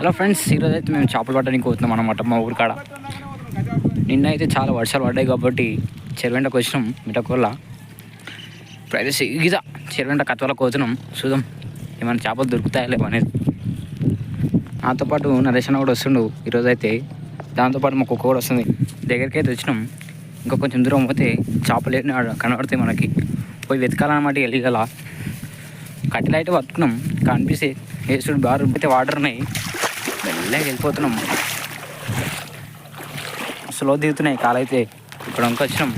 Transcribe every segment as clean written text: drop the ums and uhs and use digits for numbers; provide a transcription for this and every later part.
Hello friends, ఈరోజు అయితే మేము చేపలు పట్టడానికి పోతున్నాం అన్నమాట మా ఊరి కాడ. నిన్న అయితే చాలా వర్షాలు పడ్డాయి కాబట్టి చెరువెంటకు వచ్చినాం మిఠకోళ్ళ. ఇప్పుడైతే సీదా చెరువెంట కత్వాలకు పోతున్నాం. చూద్దాం ఏమైనా చేపలు దొరుకుతాయా లేవు అనేది. నాతో పాటు నరేష్ అన్న కూడా వస్తుండు ఈరోజు అయితే. దాంతోపాటు మా కుక్క కూడా వస్తుంది. దగ్గరికి అయితే వచ్చినాం. ఇంకా కొంచెం దూరం పోతే చేపలు కనబడతాయి మనకి. పోయి వెతకాలన్నమాట. వెళ్ళగల కట్టెలు అయితే పట్టుకున్నాం. కనిపిస్తే వేసుడు బాగా రుబ్బితే వాటర్ ఉన్నాయి. మెల్లగా వెళ్ళిపోతున్నాం. స్లో దిగుతున్నాయి కాలైతే. ఇక్కడ వంక వచ్చినాం.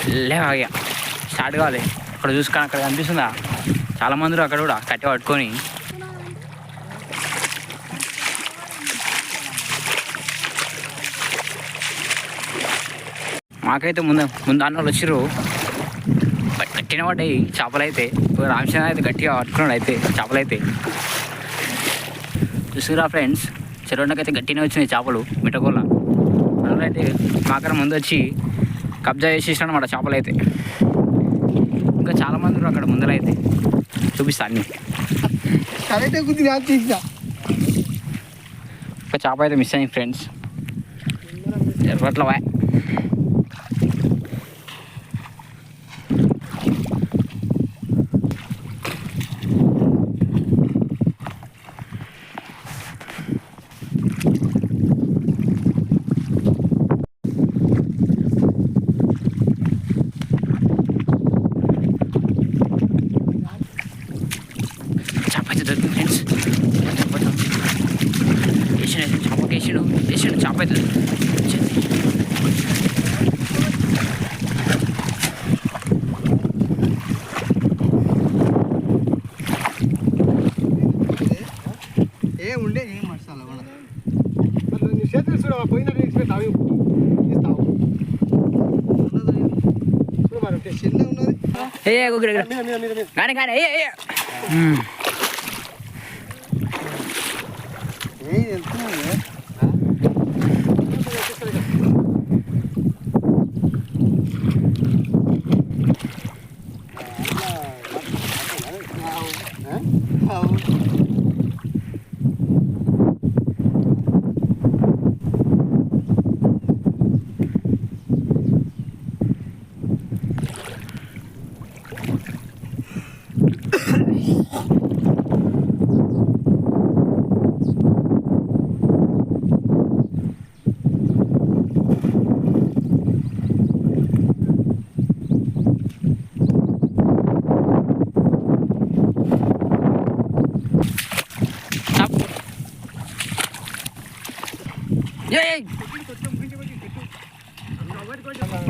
మెల్లగా ఆగా స్టార్ట్ కావాలి. అక్కడ చూసుకొని అక్కడ కనిపిస్తుందా చాలామంది అక్కడ కూడా కట్టె పట్టుకొని. మాకైతే ముందు అన్న వాళ్ళు వచ్చిర్రు. గట్టిన పడ్డాయి చేపలు అయితే. రామచంద్ర అయితే గట్టిగా పట్టుకున్నాడు అయితే చేపలు అయితే. చూసుకురా ఫ్రెండ్స్, చెరువుకి గట్టినే వచ్చినాయి చేపలు మిఠకోళ్ళ. అందులో అయితే మాకర ముందు వచ్చి కబ్జా చేసేసాడు అన్నమాట చేపలు అయితే. ఇంకా చాలామంది అక్కడ ముందర అయితే చూపిస్తా అన్ని. ఒక చేప అయితే మిస్ అయింది ఫ్రెండ్స్. ఎర్రట్ల వా వేసాడు చేప అయితే. కానీ కానీ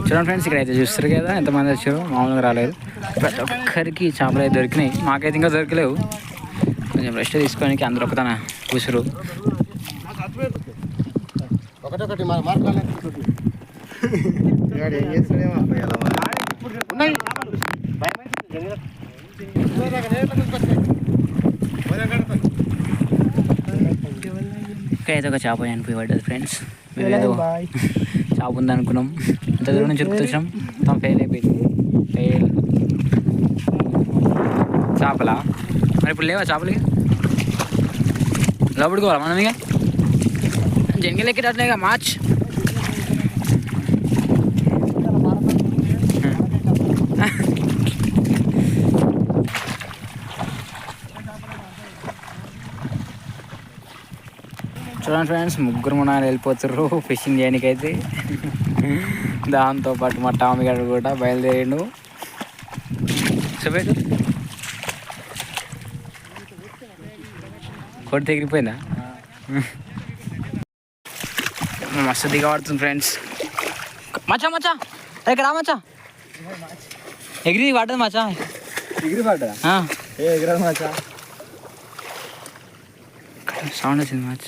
చూడండి ఫ్రెండ్స్, ఇక్కడ అయితే చూస్తారు కదా ఎంతమంది వచ్చారు. మామూలుగా రాలేదు. ప్రతి ఒక్కరికి చేపలు అయితే దొరికినాయి. మాకైతే ఇంకా దొరకలేవు. కొంచెం రెస్ట్ తీసుకోవడానికి అందరూ ఒక తన కూసురు. ఇక్కడైతే ఒక చేప చనిపోయి పడ్డది ఫ్రెండ్స్. మేమేదో చేప ఉందనుకున్నాం. అంత దూరం నుంచి వచ్చాం. మొత్తం ఫెయిల్ అయిపోయింది. ఫెయిల్ చేపలా మరి ఇప్పుడు లేవా చేపలకి? లోపడుకోవాలా మనం? ఇక జంగిల్ ఎక్కేటట్లే ఇక మార్చ్. చూడండి ఫ్రెండ్స్, ముగ్గురు మనాలు వెళ్ళిపోతుర్రు ఫిషింగ్ చేయడానికి అయితే. దాంతోపాటు మా టామీ గారు కూడా బయలుదేరిండు. చూపెట్టు కొట్టి ఎగిరిపోయిందా? మస్తు దిగబడుతుంది ఫ్రెండ్స్. మచ్చా మచ్చా ఇక్కడ మచ్చా ఎగిరి పడ్డది మచ్చా. ఎగిరి పడ్డా? ఎగిరదు మచ్చా. సౌండ్ వచ్చింది మచ్చ.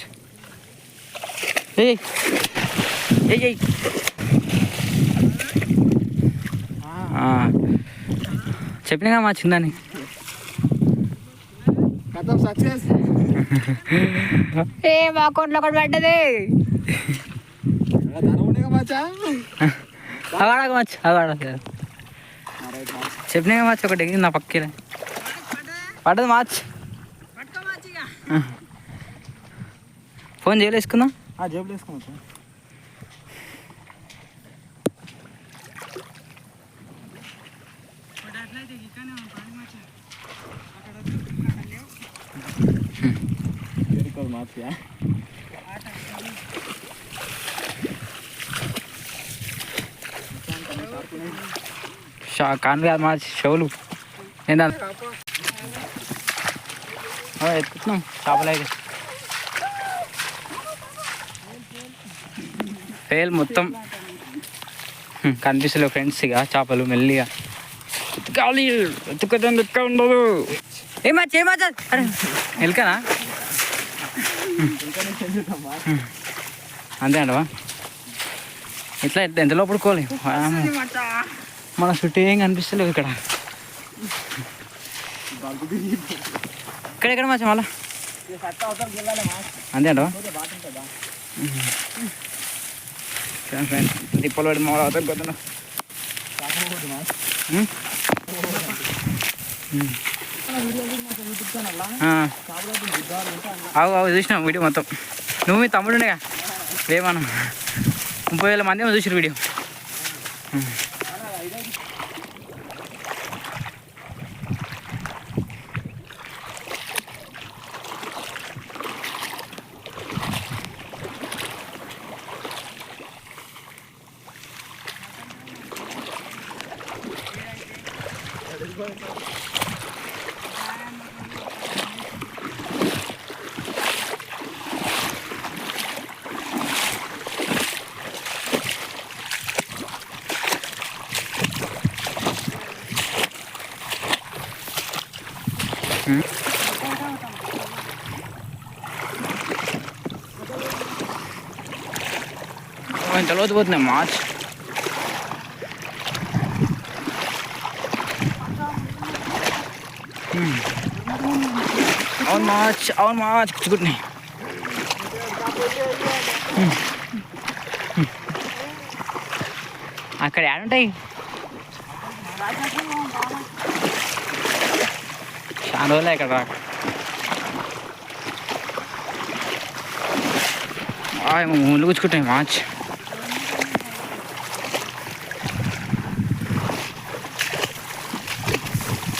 చెప్పినా మా చిన్నని సక్సెస్. మా అకౌంట్లో ఒకటి పడ్డది. అవాడక మచ్చ అవాడ చెప్పినా మచ్చ ఒకటి నా పక్కన పడ్డది మార్చ్. ఫోన్ జైలు వేసుకుందాం. జేబులు వేసుకోవచ్చు. మార్చియా కాను కాదు మా షవులు. నేను ఎత్తుకున్నాం చేపలు అయితే. ఫెయిల్ మొత్తం కనిపిస్తలేవు ఫ్రెండ్స్. ఇక చేపలు మెల్లిగా ఎత్తుకాలి. ఎత్తుకుతాం ఎక్క ఉండదు. ఏమచ్చా ఏమచ్చా అరే ఎలుకనా అంతే అంటవా? ఇట్లా ఎంత లోపడుకోలేవు. మన చుట్టూ ఏం కనిపిస్తలేవు ఇక్కడ. ఇక్కడెక్కడ మచ్చా మళ్ళా అంతే అంటవా? ఫ్రెండ్స్ తిప్పలు పడి మామూలు అవుతారు కొద్దిగా. అవు చూసినాం వీడియో మొత్తం. నువ్వు మీ తమ్ముడు ఉండేగా ఏమన్నా 30,000 మంది ఏమో చూసారు వీడియో. ఇంత లోతు పోతున్నాయి మార్చ్. అవును మార్చ్, అవును మార్చ్ కూర్చుకుంటున్నాయి. అక్కడ ఏడుంటాయి చాలా రోజులే ఇక్కడ రాక. ముళ్ళు కూర్చుకుంటాయి మార్చ్.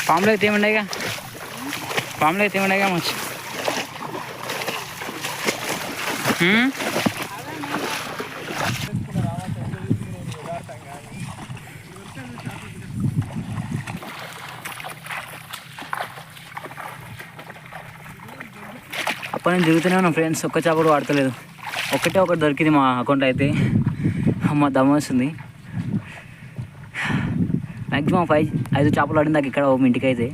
పాములు అయితే ఏముండేగా, పాములు అయితే ఏముండేగా మార్చ్. అప్పుడు నేను దిగుతూనే ఉన్నాను ఫ్రెండ్స్. ఒక్క చేప కూడా వాడతలేదు. ఒకటి దొరికింది మా అకౌంట్ అయితే. అమ్మ దమ్మ వస్తుంది. మ్యాక్సిమం 5 చేపలు పడింది నాకు ఇక్కడ ఇంటికి అయితే.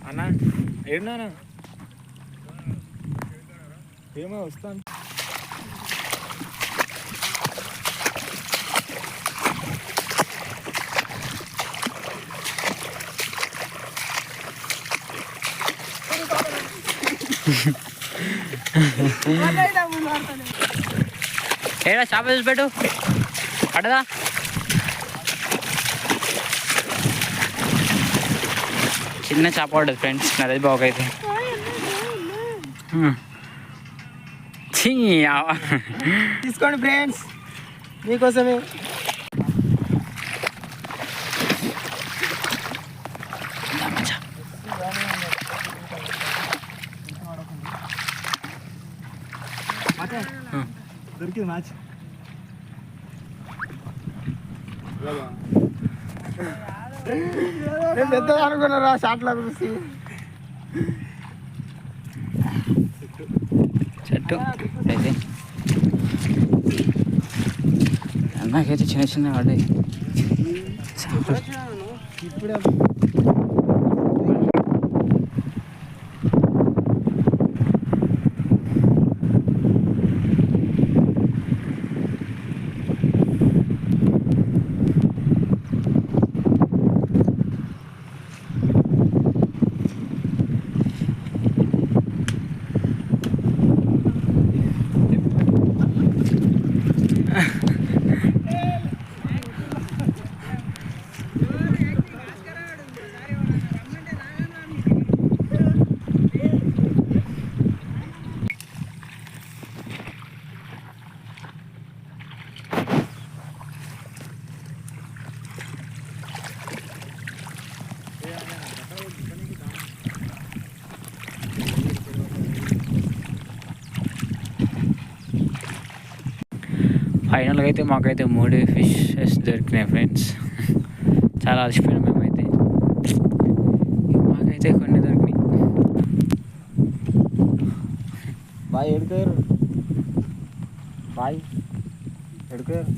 అన్నా ఏమన్నా ఏమో వస్తాను. ఏడా చేప చూసి పెట్టు పడదా. చిన్న చేప పడ్డది ఫ్రెండ్స్. నది బాగైతే తీసుకోండి ఫ్రెండ్స్ మీకోసమే. దొరికింది మ్యాచ్. పెద్ద అనుకున్నారా షాట్లో చూసి. చెట్టు అయితే నాకైతే చిన్న చిన్న పడ్డాయి. ఇప్పుడే ఫైనల్గా అయితే మాకైతే 3 ఫిషెస్ దొరికినాయి ఫ్రెండ్స్. చాలా అలసిపోయినాం మేమైతే. మాకైతే కొన్ని దొరికినాయి. బాయ్ ఎడుకోరు, బాయ్ ఎడుకోరు.